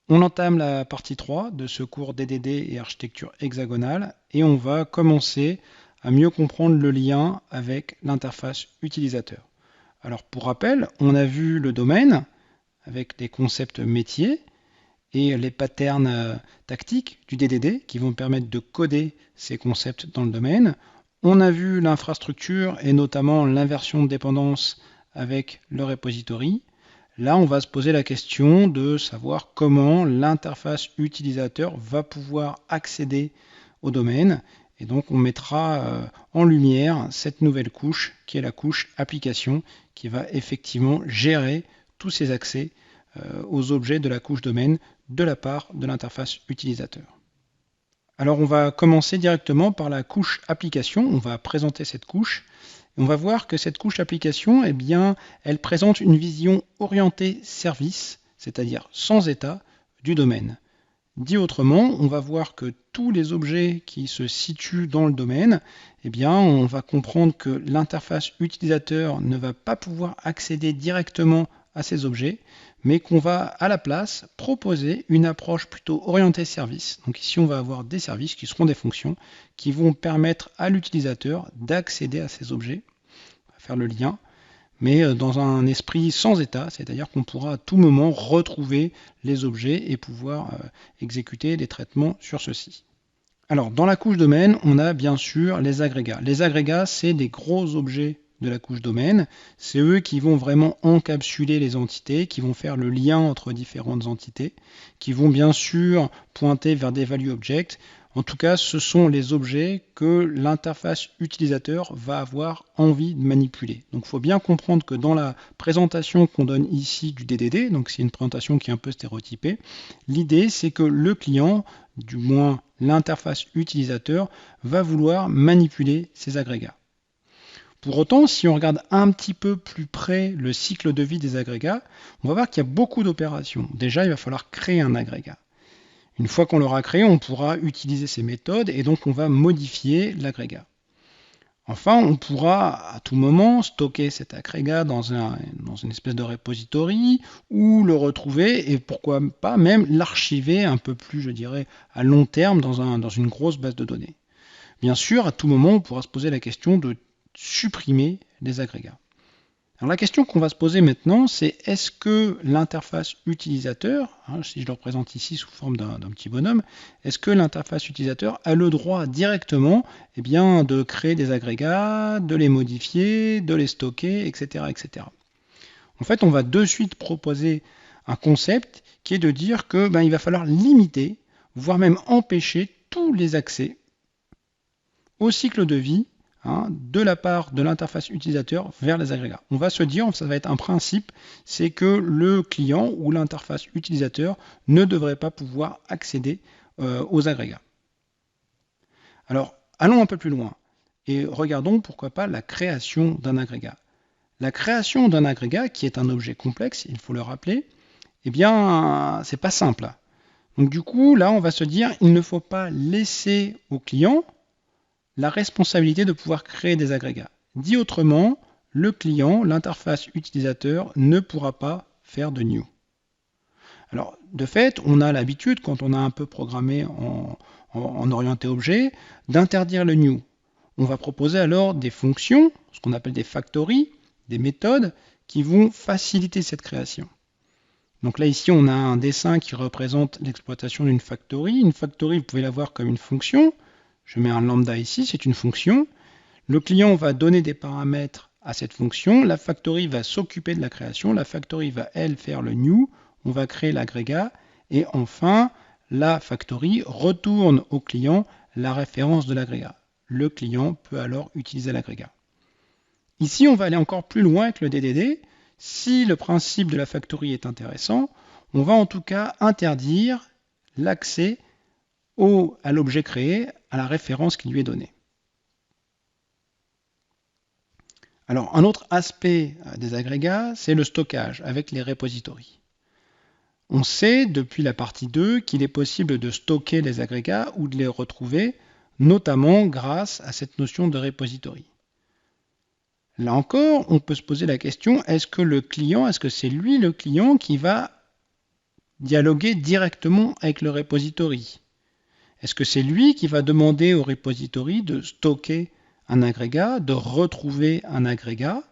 On entame la partie 3 de ce cours DDD et architecture hexagonale et on va commencer à mieux comprendre le lien avec l'interface utilisateur. Alors pour rappel, on a vu le domaine avec les concepts métiers et les patterns tactiques du DDD qui vont permettre de coder ces concepts dans le domaine. On a vu l'infrastructure et notamment l'inversion de dépendance avec le repository. Là, on va se poser la question de savoir comment l'interface utilisateur va pouvoir accéder au domaine. Et donc, on mettra en lumière cette nouvelle couche qui est la couche application qui va effectivement gérer tous ces accès aux objets de la couche domaine de la part de l'interface utilisateur. Alors, on va commencer directement par la couche application. On va présenter cette couche. On va voir que cette couche application, eh bien, elle présente une vision orientée service, c'est-à-dire sans état, du domaine. Dit autrement, on va voir que tous les objets qui se situent dans le domaine, eh bien, on va comprendre que l'interface utilisateur ne va pas pouvoir accéder directement à ces objets, mais qu'on va à la place proposer une approche plutôt orientée service. Donc ici, on va avoir des services qui seront des fonctions qui vont permettre à l'utilisateur d'accéder à ces objets, on va faire le lien, mais dans un esprit sans état, c'est-à-dire qu'on pourra à tout moment retrouver les objets et pouvoir exécuter des traitements sur ceux-ci. Alors, dans la couche domaine, on a bien sûr les agrégats. Les agrégats, c'est des gros objets de la couche domaine. C'est eux qui vont vraiment encapsuler les entités, qui vont faire le lien entre différentes entités, qui vont bien sûr pointer vers des value objects. En tout cas, ce sont les objets que l'interface utilisateur va avoir envie de manipuler. Donc il faut bien comprendre que dans la présentation qu'on donne ici du DDD, donc c'est une présentation qui est un peu stéréotypée, l'idée c'est que le client, du moins l'interface utilisateur, va vouloir manipuler ces agrégats. Pour autant, si on regarde un petit peu plus près le cycle de vie des agrégats, on va voir qu'il y a beaucoup d'opérations. Déjà, il va falloir créer un agrégat. Une fois qu'on l'aura créé, on pourra utiliser ces méthodes et donc on va modifier l'agrégat. Enfin, on pourra à tout moment stocker cet agrégat dans une espèce de repository ou le retrouver et pourquoi pas même l'archiver un peu plus, je dirais, à long terme dans une grosse base de données. Bien sûr, à tout moment, on pourra se poser la question de supprimer les agrégats. Alors la question qu'on va se poser maintenant, c'est est-ce que l'interface utilisateur, si je le représente ici sous forme d'un petit bonhomme, est-ce que l'interface utilisateur a le droit directement de créer des agrégats, de les modifier, de les stocker, etc., etc. En fait, on va de suite proposer un concept qui est de dire que il va falloir limiter, voire même empêcher tous les accès au cycle de vie de la part de l'interface utilisateur vers les agrégats. On va se dire, ça va être un principe, c'est que le client ou l'interface utilisateur ne devrait pas pouvoir accéder aux agrégats. Alors, allons un peu plus loin et regardons pourquoi pas la création d'un agrégat. La création d'un agrégat, qui est un objet complexe, il faut le rappeler, c'est pas simple. Donc du coup, là, on va se dire, il ne faut pas laisser au client la responsabilité de pouvoir créer des agrégats. Dit autrement, le client, l'interface utilisateur, ne pourra pas faire de new. Alors, de fait, on a l'habitude, quand on a un peu programmé en orienté objet, d'interdire le new. On va proposer alors des fonctions, ce qu'on appelle des factories, des méthodes, qui vont faciliter cette création. Donc là, ici, on a un dessin qui représente l'exploitation d'une factory. Une factory, vous pouvez la voir comme une fonction. Je mets un lambda ici, c'est une fonction. Le client va donner des paramètres à cette fonction. La factory va s'occuper de la création. La factory va, elle, faire le new. On va créer l'agrégat. Et enfin, la factory retourne au client la référence de l'agrégat. Le client peut alors utiliser l'agrégat. Ici, on va aller encore plus loin avec le DDD. Si le principe de la factory est intéressant, on va en tout cas interdire l'accès à l'objet créé, à la référence qui lui est donnée. Alors, un autre aspect des agrégats, c'est le stockage avec les repositories. On sait depuis la partie 2 qu'il est possible de stocker les agrégats ou de les retrouver, notamment grâce à cette notion de repository. Là encore, on peut se poser la question, est-ce que c'est lui le client qui va dialoguer directement avec le repository? Est-ce que c'est lui qui va demander au repository de stocker un agrégat, de retrouver un agrégat,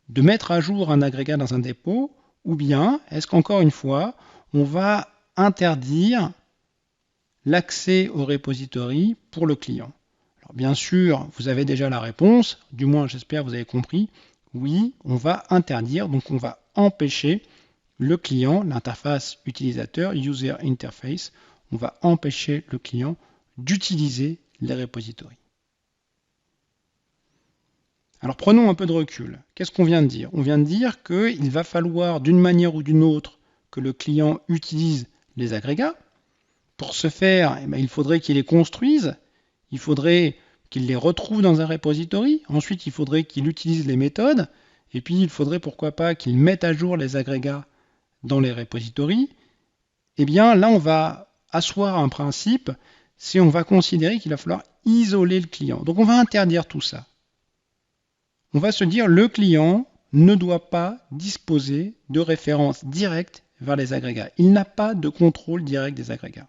de mettre à jour un agrégat dans un dépôt, ou bien est-ce qu'encore une fois, on va interdire l'accès au repository pour le client? Alors bien sûr, vous avez déjà la réponse, du moins j'espère que vous avez compris. Oui, on va interdire, donc on va empêcher le client, l'interface utilisateur, user interface, on va empêcher le client d'utiliser les repositories. Alors prenons un peu de recul. Qu'est-ce qu'on vient de dire? On vient de dire qu'il va falloir d'une manière ou d'une autre que le client utilise les agrégats. Pour ce faire, il faudrait qu'il les construise, il faudrait qu'il les retrouve dans un repository, ensuite il faudrait qu'il utilise les méthodes, et puis il faudrait pourquoi pas qu'il mette à jour les agrégats dans les repositories. Eh bien là on va asseoir un principe, c'est on va considérer qu'il va falloir isoler le client. Donc on va interdire tout ça. On va se dire le client ne doit pas disposer de références directes vers les agrégats. Il n'a pas de contrôle direct des agrégats.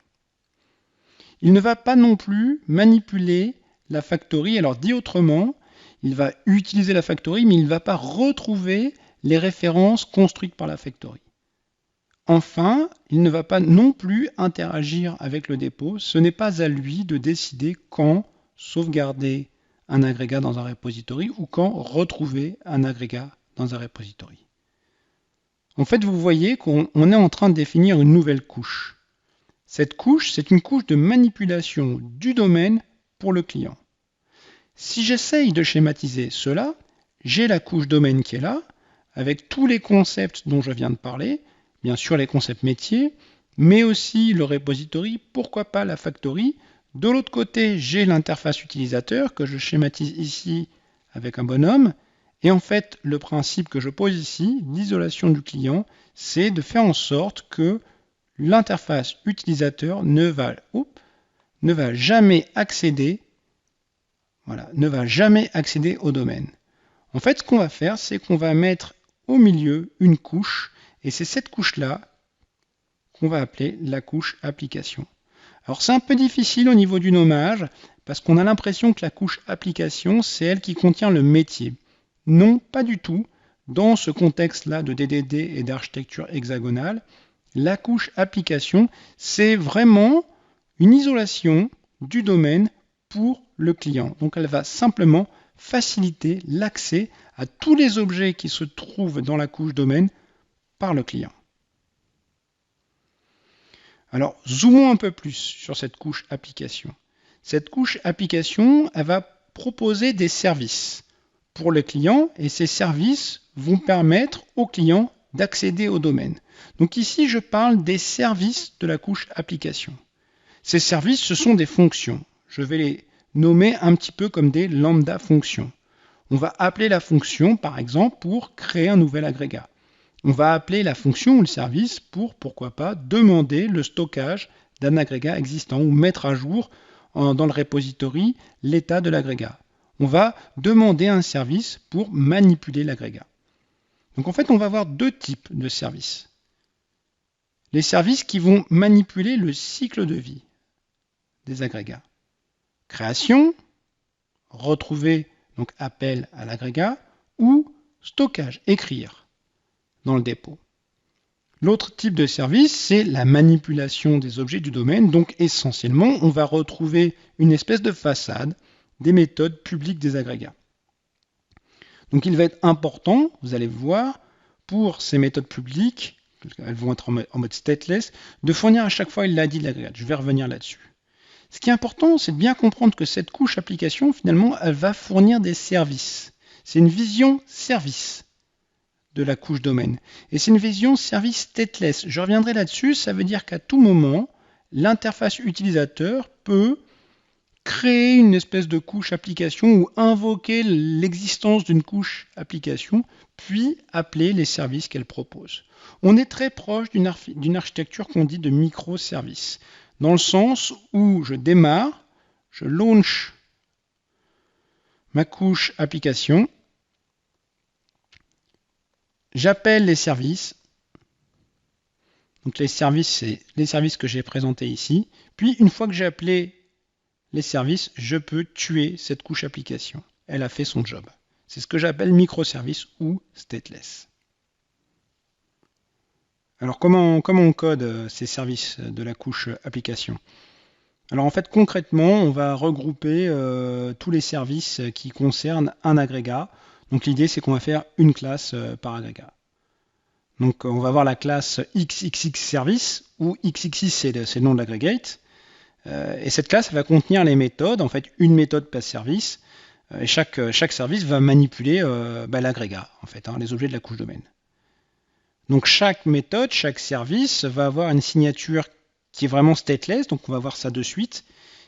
Il ne va pas non plus manipuler la factory. Alors dit autrement, il va utiliser la factory, mais il ne va pas retrouver les références construites par la factory. Enfin, il ne va pas non plus interagir avec le dépôt. Ce n'est pas à lui de décider quand sauvegarder un agrégat dans un repository ou quand retrouver un agrégat dans un repository. En fait, vous voyez qu'on est en train de définir une nouvelle couche. Cette couche, c'est une couche de manipulation du domaine pour le client. Si j'essaye de schématiser cela, j'ai la couche domaine qui est là, avec tous les concepts dont je viens de parler, bien sûr les concepts métiers, mais aussi le repository, pourquoi pas la factory. De l'autre côté, j'ai l'interface utilisateur que je schématise ici avec un bonhomme. Et en fait, le principe que je pose ici, l'isolation du client, c'est de faire en sorte que l'interface utilisateur ne va jamais accéder au domaine. En fait, ce qu'on va faire, c'est qu'on va mettre au milieu une couche, et c'est cette couche-là qu'on va appeler la couche application. Alors c'est un peu difficile au niveau du nommage, parce qu'on a l'impression que la couche application, c'est elle qui contient le métier. Non, pas du tout. Dans ce contexte-là de DDD et d'architecture hexagonale, la couche application, c'est vraiment une isolation du domaine pour le client. Donc elle va simplement faciliter l'accès à tous les objets qui se trouvent dans la couche domaine par le client. Alors, zoomons un peu plus sur cette couche application. Cette couche application, elle va proposer des services pour le client et ces services vont permettre au client d'accéder au domaine. Donc ici, je parle des services de la couche application. Ces services, ce sont des fonctions. Je vais les nommer un petit peu comme des lambda fonctions. On va appeler la fonction, par exemple, pour créer un nouvel agrégat. On va appeler la fonction ou le service pour, pourquoi pas, demander le stockage d'un agrégat existant ou mettre à jour dans le repository l'état de l'agrégat. On va demander un service pour manipuler l'agrégat. Donc en fait, on va avoir deux types de services. Les services qui vont manipuler le cycle de vie des agrégats. Création, retrouver, donc appel à l'agrégat, ou stockage, écrire dans le dépôt. L'autre type de service, c'est la manipulation des objets du domaine. Donc essentiellement, on va retrouver une espèce de façade des méthodes publiques des agrégats. Donc il va être important, vous allez voir, pour ces méthodes publiques, elles vont être en mode stateless, de fournir à chaque fois l'ID de l'agrégat. Je vais revenir là-dessus. Ce qui est important, c'est de bien comprendre que cette couche application, finalement, elle va fournir des services. C'est une vision service de la couche domaine. Et c'est une vision service stateless. Je reviendrai là-dessus, ça veut dire qu'à tout moment, l'interface utilisateur peut créer une espèce de couche application ou invoquer l'existence d'une couche application, puis appeler les services qu'elle propose. On est très proche d'une architecture qu'on dit de microservices, dans le sens où je démarre, je launch ma couche application, j'appelle les services. Donc les services, c'est les services que j'ai présentés ici. Puis une fois que j'ai appelé les services, je peux tuer cette couche application. Elle a fait son job. C'est ce que j'appelle microservice ou stateless. Alors comment on code ces services de la couche application? Alors en fait concrètement, on va regrouper tous les services qui concernent un agrégat. Donc l'idée c'est qu'on va faire une classe par agrégat. Donc on va avoir la classe XXX service, où XXX c'est le nom de l'agrégate. Et cette classe elle va contenir les méthodes, en fait une méthode par service. Et chaque service va manipuler l'agrégat, en fait, les objets de la couche domaine. Donc chaque méthode, chaque service va avoir une signature qui est vraiment stateless, donc on va voir ça de suite.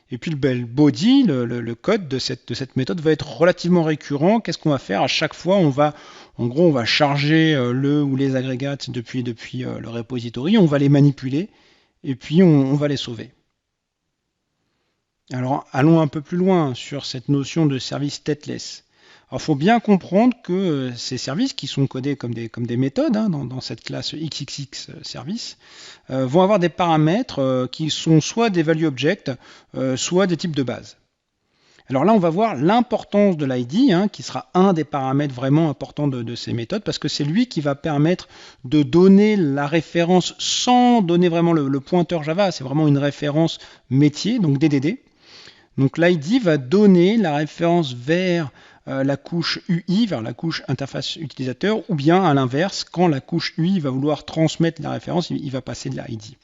Et puis le body, le code de cette méthode va être relativement récurrent. Qu'est-ce qu'on va faire à chaque fois? On va charger le ou les agrégats depuis le repository, on va les manipuler et puis on va les sauver. Alors allons un peu plus loin sur cette notion de service stateless. Alors il faut bien comprendre que ces services qui sont codés comme des méthodes dans cette classe XXX service vont avoir des paramètres qui sont soit des value objects, soit des types de base. Alors là, on va voir l'importance de l'ID, qui sera un des paramètres vraiment importants de ces méthodes, parce que c'est lui qui va permettre de donner la référence sans donner vraiment le pointeur Java. C'est vraiment une référence métier, donc DDD. Donc l'ID va donner la référence vers la couche UI, vers la couche interface utilisateur, ou bien à l'inverse, quand la couche UI va vouloir transmettre la référence, il va passer de l'ID.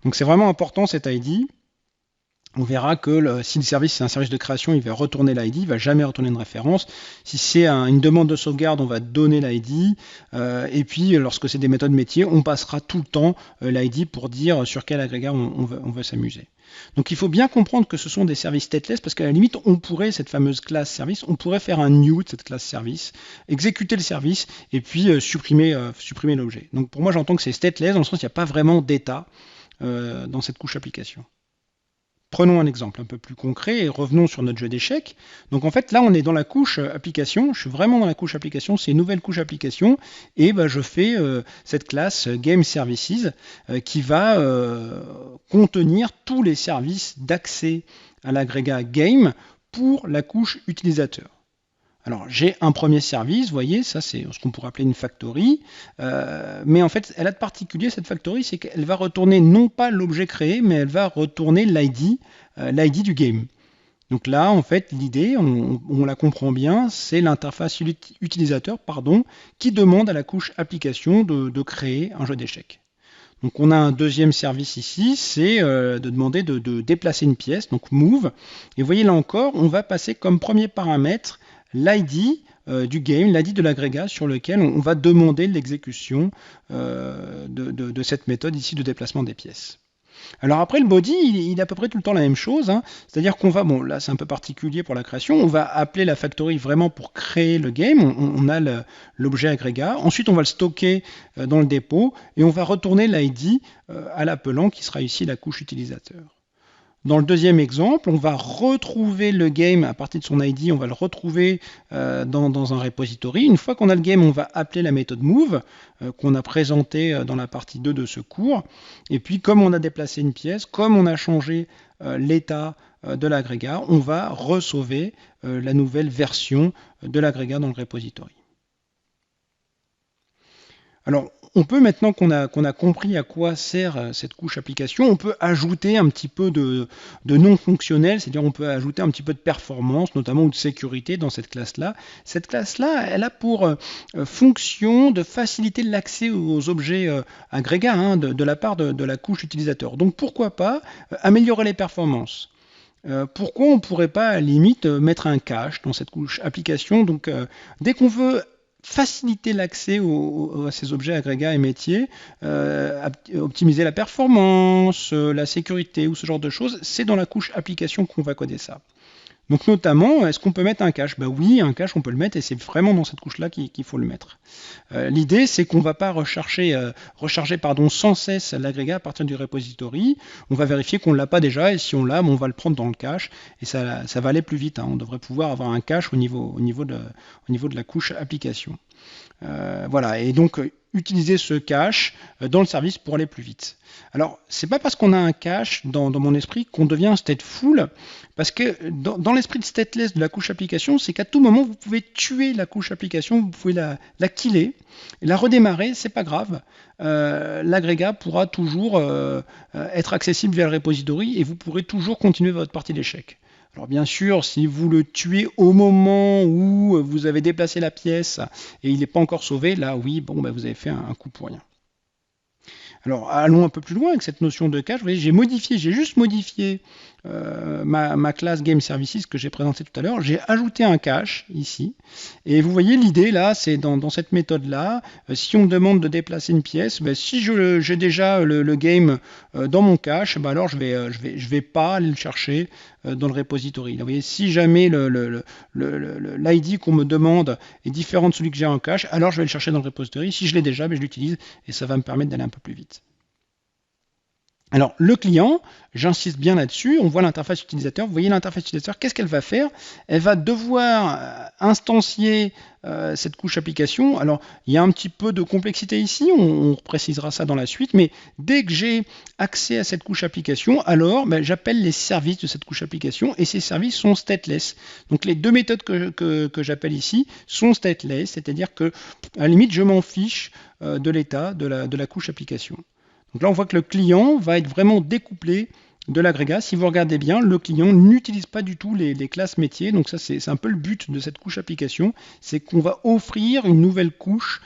Donc c'est vraiment important cet ID. On verra que si le service c'est un service de création, il va retourner l'ID, il ne va jamais retourner une référence. Si c'est une demande de sauvegarde, on va donner l'ID. Et puis lorsque c'est des méthodes métiers, on passera tout le temps l'ID pour dire sur quel agrégat on veut s'amuser. Donc il faut bien comprendre que ce sont des services stateless parce qu'à la limite, on pourrait, cette fameuse classe service, on pourrait faire un new de cette classe service, exécuter le service et puis supprimer l'objet. Donc pour moi, j'entends que c'est stateless dans le sens qu'il n'y a pas vraiment d'état dans cette couche application. Prenons un exemple un peu plus concret et revenons sur notre jeu d'échecs. Donc en fait là on est dans la couche application, je suis vraiment dans la couche application, c'est une nouvelle couche application et je fais cette classe Game Services qui va contenir tous les services d'accès à l'agrégat Game pour la couche utilisateur. Alors j'ai un premier service, vous voyez, ça c'est ce qu'on pourrait appeler une factory, mais en fait elle a de particulier cette factory, c'est qu'elle va retourner non pas l'objet créé, mais elle va retourner l'ID du game. Donc là en fait l'idée, on la comprend bien, c'est l'interface utilisateur qui demande à la couche application de créer un jeu d'échecs. Donc on a un deuxième service ici, c'est de demander de déplacer une pièce, donc move, et vous voyez là encore, on va passer comme premier paramètre l'ID du game, l'ID de l'agrégat sur lequel on va demander l'exécution de cette méthode ici de déplacement des pièces. Alors après le body, il est à peu près tout le temps la même chose, c'est-à-dire qu'on va, bon là c'est un peu particulier pour la création, on va appeler la factory vraiment pour créer le game, on a l'objet agrégat, ensuite on va le stocker dans le dépôt et on va retourner l'ID à l'appelant qui sera ici la couche utilisateur. Dans le deuxième exemple, on va retrouver le game à partir de son ID, on va le retrouver dans un repository. Une fois qu'on a le game, on va appeler la méthode move qu'on a présentée dans la partie 2 de ce cours. Et puis, comme on a déplacé une pièce, comme on a changé l'état de l'agrégat, on va resauver la nouvelle version de l'agrégat dans le repository. Alors, on peut maintenant qu'on a compris à quoi sert cette couche application, on peut ajouter un petit peu de non fonctionnel, c'est-à-dire on peut ajouter un petit peu de performance, notamment ou de sécurité dans cette classe-là. Cette classe-là, elle a pour fonction de faciliter l'accès aux objets agrégats de la part de la couche utilisateur. Donc pourquoi pas améliorer les performances? Pourquoi on ne pourrait pas à la limite mettre un cache dans cette couche application? Donc dès qu'on veut faciliter l'accès à ces objets agrégats et métiers, optimiser la performance, la sécurité ou ce genre de choses, c'est dans la couche application qu'on va coder ça. Donc notamment, est-ce qu'on peut mettre un cache? Oui, un cache on peut le mettre et c'est vraiment dans cette couche-là qu'il faut le mettre. L'idée c'est qu'on ne va pas recharger sans cesse l'agrégat à partir du repository. On va vérifier qu'on ne l'a pas déjà et si on l'a, on va le prendre dans le cache et ça va aller plus vite. On devrait pouvoir avoir un cache au niveau de la couche application. Voilà, et donc utiliser ce cache dans le service pour aller plus vite. Alors, c'est pas parce qu'on a un cache dans mon esprit qu'on devient stateful, parce que dans l'esprit de stateless de la couche application, c'est qu'à tout moment, vous pouvez tuer la couche application, vous pouvez la killer, et la redémarrer, c'est pas grave. L'agrégat pourra toujours être accessible via le repository et vous pourrez toujours continuer votre partie d'échecs. Alors bien sûr, si vous le tuez au moment où vous avez déplacé la pièce et il n'est pas encore sauvé, là oui, bon, vous avez fait un coup pour rien. Alors allons un peu plus loin avec cette notion de cache. Vous voyez, j'ai juste modifié ma classe Game Services que j'ai présentée tout à l'heure. J'ai ajouté un cache ici. Et vous voyez, l'idée là, c'est dans cette méthode-là, si on me demande de déplacer une pièce, si j'ai déjà le game dans mon cache, alors je vais pas aller le chercher dans le repository. Là, vous voyez, si jamais l'ID qu'on me demande est différent de celui que j'ai en cache, alors je vais le chercher dans le repository. Si je l'ai déjà, je l'utilise et ça va me permettre d'aller un peu plus vite. Alors, le client, j'insiste bien là-dessus, on voit l'interface utilisateur. Vous voyez l'interface utilisateur, qu'est-ce qu'elle va faire? Elle va devoir instancier cette couche application. Alors, il y a un petit peu de complexité ici, on précisera ça dans la suite, mais dès que j'ai accès à cette couche application, alors j'appelle les services de cette couche application et ces services sont stateless. Donc, les deux méthodes que j'appelle ici sont stateless, c'est-à-dire que, à la limite, je m'en fiche de l'état de la couche application. Donc là, on voit que le client va être vraiment découplé de l'agrégat. Si vous regardez bien, le client n'utilise pas du tout les classes métiers. Donc ça, c'est un peu le but de cette couche application. C'est qu'on va offrir une nouvelle couche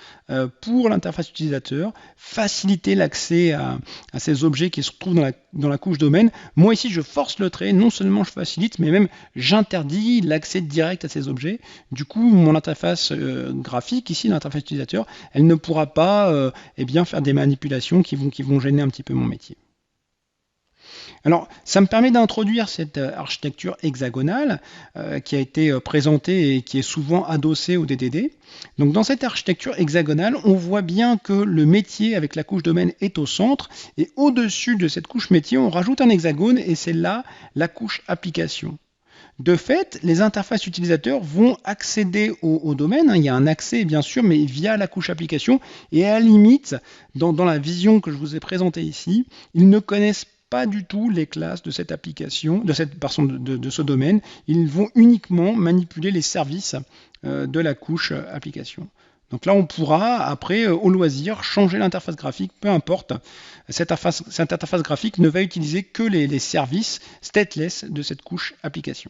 pour l'interface utilisateur, faciliter l'accès à ces objets qui se retrouvent dans la couche domaine. Moi ici, je force le trait. Non seulement je facilite, mais même j'interdis l'accès direct à ces objets. Du coup, mon interface graphique, ici, l'interface utilisateur, elle ne pourra pas faire des manipulations qui vont gêner un petit peu mon métier. Alors, ça me permet d'introduire cette architecture hexagonale qui a été présentée et qui est souvent adossée au DDD. Donc, dans cette architecture hexagonale, on voit bien que le métier avec la couche domaine est au centre et au-dessus de cette couche métier, on rajoute un hexagone et c'est là la couche application. De fait, les interfaces utilisateurs vont accéder au domaine. Il y a un accès, bien sûr, mais via la couche application. Et à la limite, dans la vision que je vous ai présentée ici, ils ne connaissent pas du tout les classes de cette application, de ce domaine. Ils vont uniquement manipuler les services de la couche application. Donc là, on pourra, après, au loisir, changer l'interface graphique, peu importe. Cette interface graphique ne va utiliser que les services stateless de cette couche application.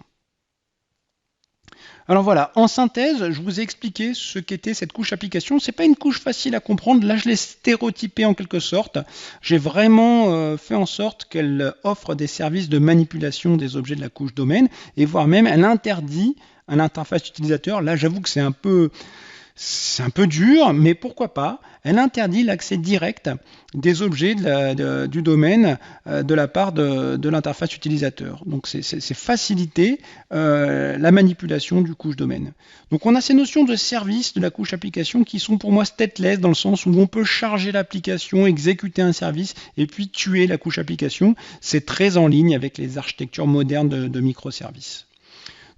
Alors voilà, en synthèse, je vous ai expliqué ce qu'était cette couche application. Ce n'est pas une couche facile à comprendre. Là, je l'ai stéréotypée en quelque sorte. J'ai vraiment fait en sorte qu'elle offre des services de manipulation des objets de la couche domaine et voire même elle interdit à l'interface utilisateur. Là, j'avoue que c'est un peu dur, mais pourquoi pas? Elle interdit l'accès direct des objets du domaine de la part de l'interface utilisateur. Donc c'est faciliter la manipulation du couche domaine. Donc on a ces notions de service de la couche application qui sont pour moi stateless dans le sens où on peut charger l'application, exécuter un service et puis tuer la couche application. C'est très en ligne avec les architectures modernes de microservices.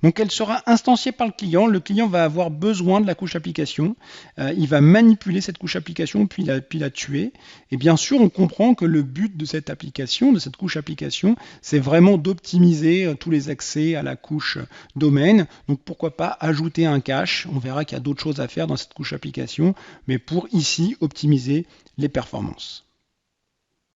Donc elle sera instanciée par le client va avoir besoin de la couche application, il va manipuler cette couche application puis la tuer. Et bien sûr, on comprend que le but de cette application, de cette couche application, c'est vraiment d'optimiser tous les accès à la couche domaine. Donc pourquoi pas ajouter un cache, on verra qu'il y a d'autres choses à faire dans cette couche application, mais pour ici optimiser les performances.